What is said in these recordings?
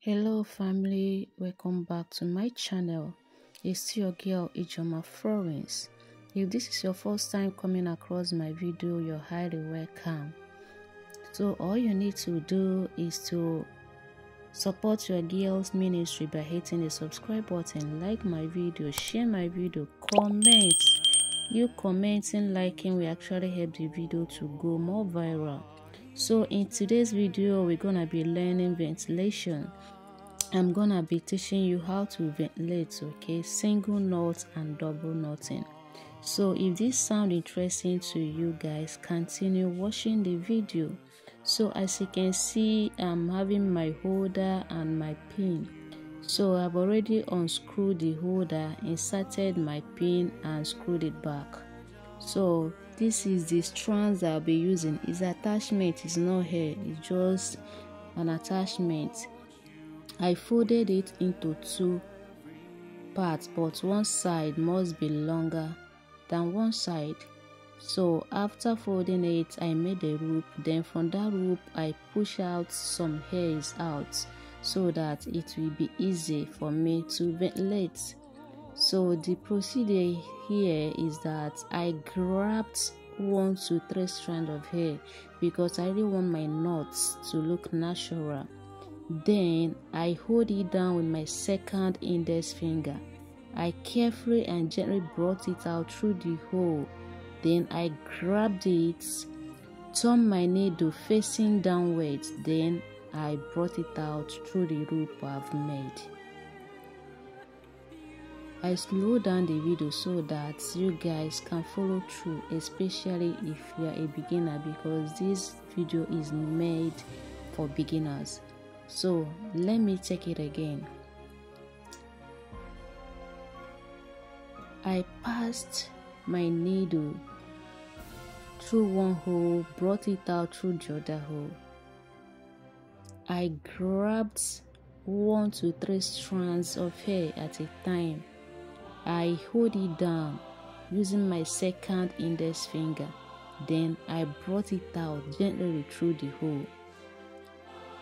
Hello family, welcome back to my channel. It's your girl Ijeoma Florence. If this is your first time coming across my video, you're highly welcome. So all you need to do is to support your girl's ministry by hitting the subscribe button, like my video, share my video, comment. You commenting, liking will actually help the video to go more viral. So in today's video, we're gonna be learning ventilation. I'm gonna be teaching you how to ventilate, okay, single knot and double knotting. So if this sounds interesting to you guys, continue watching the video. So as you can see, I'm having my holder and my pin. So I've already unscrewed the holder, inserted my pin and screwed it back. So this is the strands that I'll be using. Its attachment is not here, it's just an attachment. I folded it into two parts, but one side must be longer than one side. So after folding it, I made a loop. Then from that loop, I push out some hairs out so that it will be easy for me to ventilate. So the procedure here is that I grabbed 1 to 3 strands of hair because I really want my knots to look natural. Then I hold it down with my second index finger. I carefully and gently brought it out through the hole. Then I grabbed it, turned my needle facing downwards. Then I brought it out through the loop I've made. I slow down the video so that you guys can follow through, especially if you are a beginner, because this video is made for beginners. So let me take it again. I passed my needle through one hole, brought it out through the other hole. I grabbed 1 to 3 strands of hair at a time. I hold it down using my second index finger. Then I brought it out gently through the hole.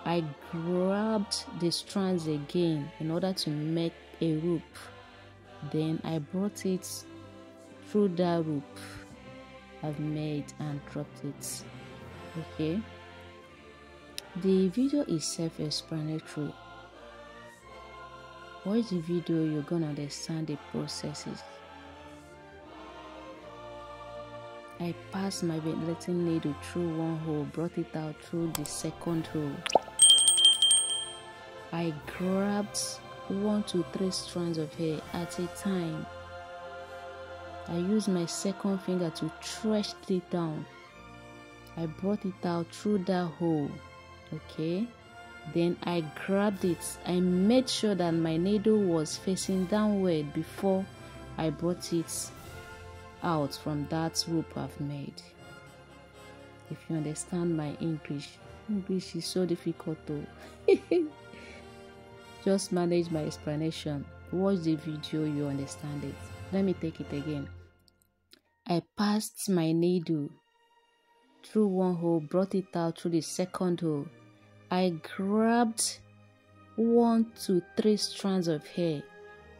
I grabbed the strands again in order to make a loop. Then I brought it through that loop I've made and dropped it. Okay. The video is self-explanatory. Watch the video, you're gonna understand the processes. I passed my ventilating needle through one hole, brought it out through the second hole. I grabbed 1 to 3 strands of hair at a time. I used my second finger to stretch it down. I brought it out through that hole. Okay. Then I grabbed it. I made sure that my needle was facing downward before I brought it out from that loop I've made. If you understand my English is so difficult though. Just manage my explanation. Watch the video, you understand it. Let me take it again. I passed my needle through one hole, brought it out through the second hole. I grabbed 1 to 3 strands of hair.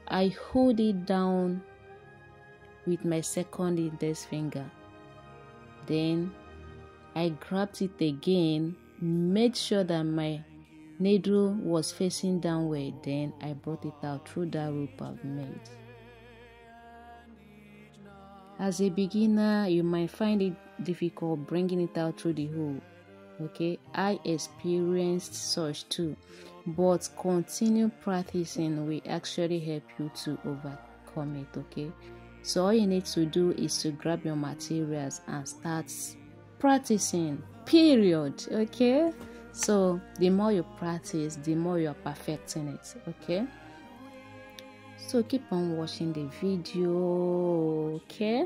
I hold it down with my second index finger. Then I grabbed it again, made sure that my needle was facing downward. Then I brought it out through that loop I've made. As a beginner, you might find it difficult bringing it out through the hole. Okay, I experienced such too, but continue practicing will actually help you to overcome it. Okay, so all you need to do is to grab your materials and start practicing, period. Okay, so the more you practice, the more you're perfecting it. Okay, so keep on watching the video. Okay,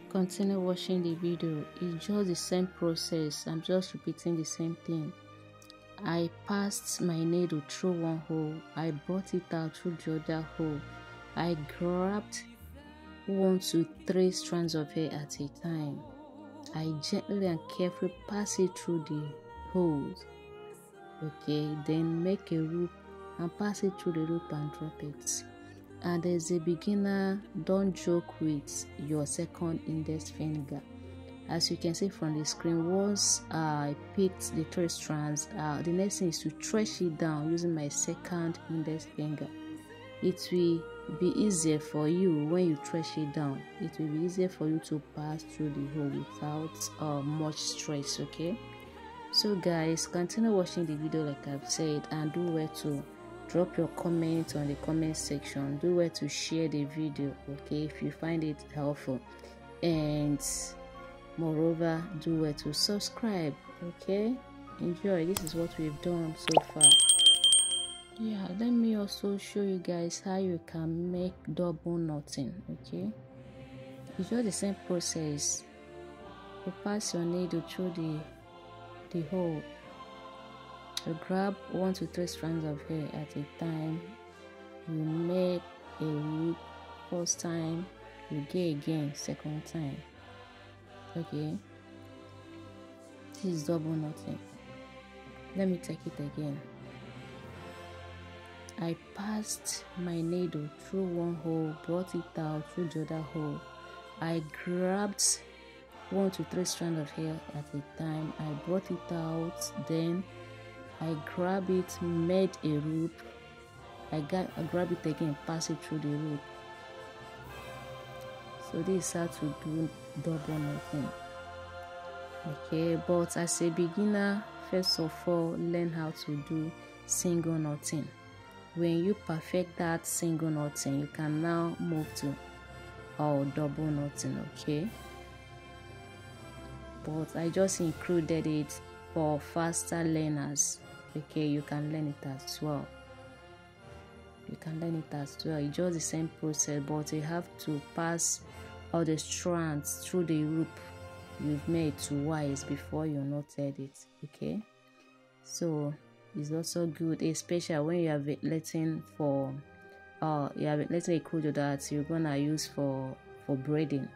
continue watching the video. It's just the same process. I'm just repeating the same thing. I passed my needle through one hole. I brought it out through the other hole. I grabbed 1 to 3 strands of hair at a time. I gently and carefully pass it through the holes. okay, then make a loop and pass it through the loop and drop it. And as a beginner, don't joke with your second index finger. As you can see from the screen, once I picked the 3 strands, the next thing is to stretch it down using my second index finger. It will be easier for you when you stretch it down. It will be easier for you to pass through the hole without much stress, okay? So guys, continue watching the video like I've said, and do well to drop your comment on the comment section. Do well to share the video, okay, if you find it helpful, and moreover, do well to subscribe, okay? Enjoy. This is what we've done so far. Yeah, let me also show you guys how you can make double knotting, okay? It's just the same process. You pass your needle through the hole. You grab 1 to 3 strands of hair at a time. You make a loop first time, you get again second time. Okay, this is double knotting. Let me take it again. I passed my needle through one hole, brought it out through the other hole. I grabbed 1 to 3 strands of hair at a time. I brought it out, then I grab it, made a loop. I grab it again, pass it through the loop. So this is how to do double knotting. Okay, but as a beginner, first of all, learn how to do single knotting. When you perfect that single knotting, you can now move to double knotting, okay? But I just included it for faster learners. Okay, you can learn it as well. It's just the same process, but you have to pass all the strands through the loop you've made twice before you knotted it, okay? So it's also good, especially when you have letting for letting a closure that you're gonna use for braiding.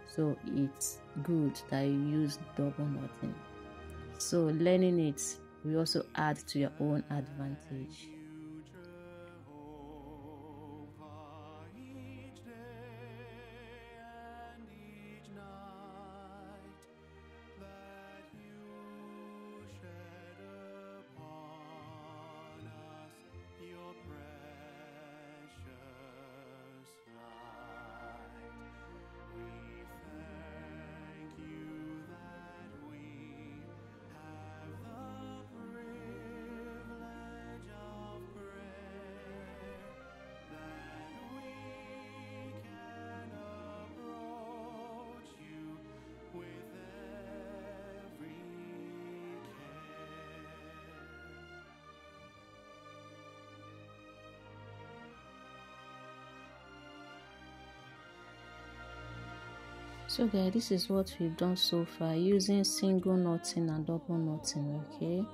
So it's good that you use double knotting. So learning it will also add to your own advantage. So guys, this is what we've done so far using single knotting and double knotting, okay?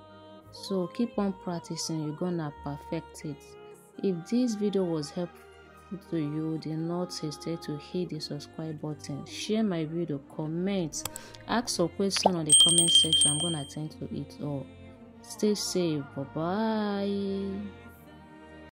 So keep on practicing, you're gonna perfect it. If this video was helpful to you, do not hesitate to hit the subscribe button, share my video, comment, ask a question on the comment section. I'm gonna attend to it all. Stay safe. Bye bye.